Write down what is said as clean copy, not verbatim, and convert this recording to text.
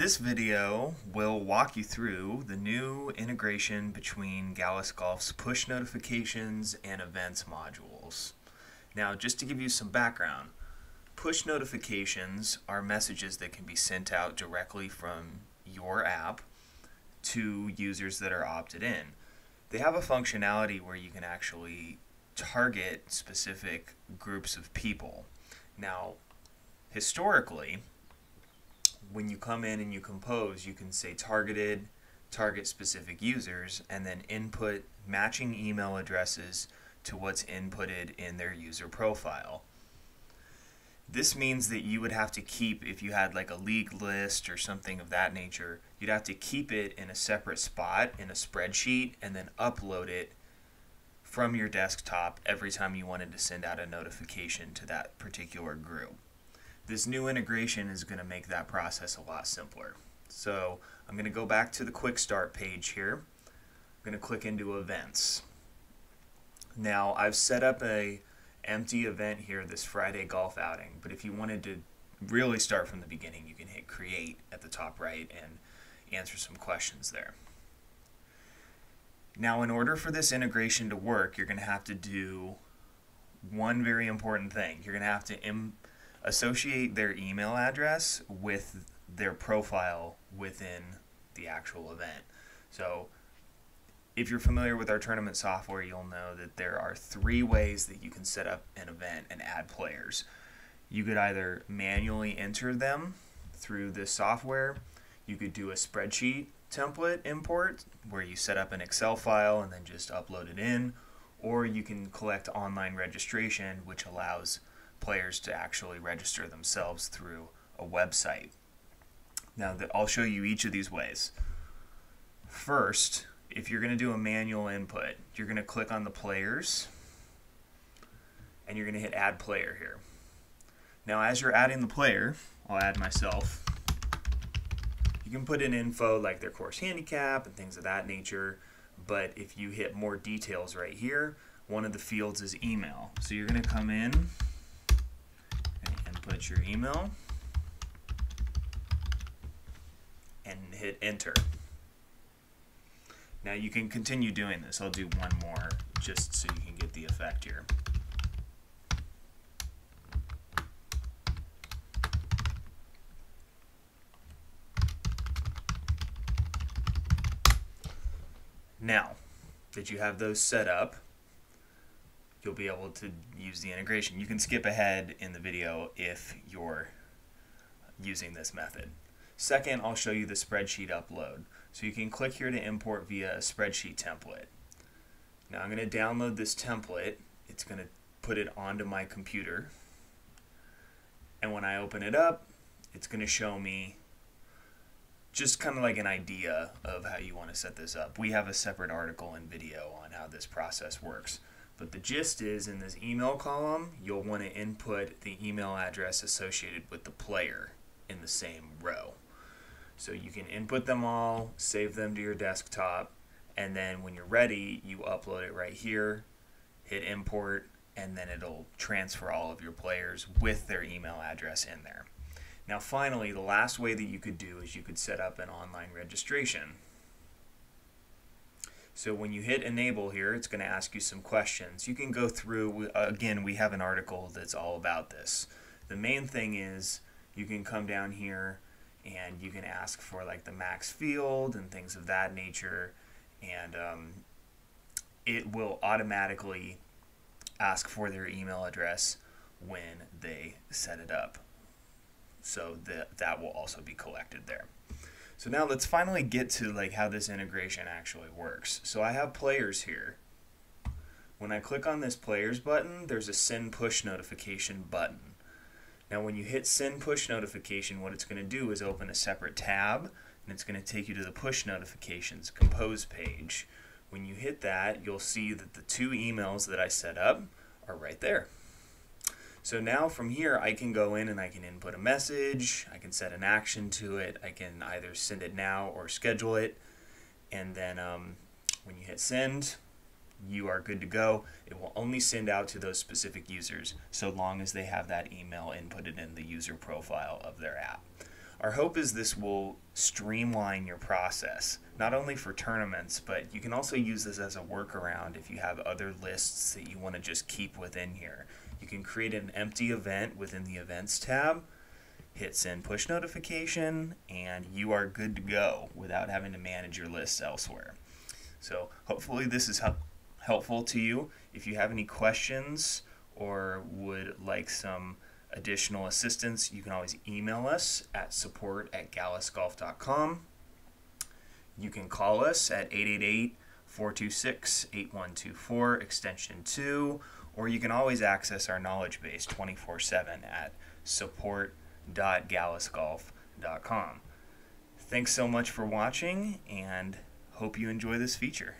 This video will walk you through the new integration between Gallus Golf's push notifications and events modules. Now, just to give you some background, push notifications are messages that can be sent out directly from your app to users that are opted in. They have a functionality where you can actually target specific groups of people. Now, historically, when you come in and you compose, you can say targeted, target specific users, and then input matching email addresses to what's inputted in their user profile. This means that you would have to keep, if you had like a league list or something of that nature, you'd have to keep it in a separate spot in a spreadsheet and then upload it from your desktop every time you wanted to send out a notification to that particular group. This new integration is going to make that process a lot simpler. So I'm going to go back to the quick start page here. I'm going to click into events. Now I've set up a empty event here, this Friday golf outing, but if you wanted to really start from the beginning, you can hit create at the top right and answer some questions there. Now, in order for this integration to work, you're going to have to do one very important thing. You're going to have to associate their email address with their profile within the actual event. So if you're familiar with our tournament software, you'll know that there are 3 ways that you can set up an event and add players. You could either manually enter them through this software. You could do a spreadsheet template import where you set up an Excel file and then just upload it in, or you can collect online registration, which allows players to actually register themselves through a website. Now, I'll show you each of these ways. First, if you're going to do a manual input, you're going to click on the players and you're going to hit add player here. Now, as you're adding the player, I'll add myself. You can put in info like their course handicap and things of that nature, but if you hit more details right here, one of the fields is email. So you're going to come in and input your email and hit enter. Now you can continue doing this. I'll do one more just so you can get the effect here. Now that you have those set up, you'll be able to use the integration. You can skip ahead in the video if you're using this method. Second, I'll show you the spreadsheet upload. So you can click here to import via a spreadsheet template. Now I'm going to download this template. It's going to put it onto my computer. And when I open it up, it's going to show me just kind of like an idea of how you want to set this up. We have a separate article and video on how this process works. But the gist is, in this email column, you'll want to input the email address associated with the player in the same row. So you can input them all, save them to your desktop, and then when you're ready, you upload it right here, hit import, and then it'll transfer all of your players with their email address in there. Now finally, the last way that you could do is you could set up an online registration. So when you hit enable here, it's going to ask you some questions. You can go through, again, we have an article that's all about this. The main thing is you can come down here and you can ask for like the max field and things of that nature, and it will automatically ask for their email address when they set it up. So that will also be collected there. So now let's finally get to like how this integration actually works. So I have players here. When I click on this players button, there's a send push notification button. Now when you hit send push notification, what it's going to do is open a separate tab, and it's going to take you to the push notifications compose page. When you hit that, you'll see that the 2 emails that I set up are right there. So now from here, I can go in and I can input a message, I can set an action to it, I can either send it now or schedule it, and then when you hit send, you are good to go. It will only send out to those specific users so long as they have that email inputted in the user profile of their app. Our hope is this will streamline your process, not only for tournaments, but you can also use this as a workaround if you have other lists that you want to just keep within here. You can create an empty event within the Events tab, hit send push notification, and you are good to go without having to manage your lists elsewhere. So hopefully this is helpful to you. If you have any questions or would like some additional assistance, you can always email us at support@gallusgolf.com. You can call us at 888-426-8124 extension 2, or you can always access our knowledge base 24/7 at support.gallusgolf.com. Thanks so much for watching, and hope you enjoy this feature.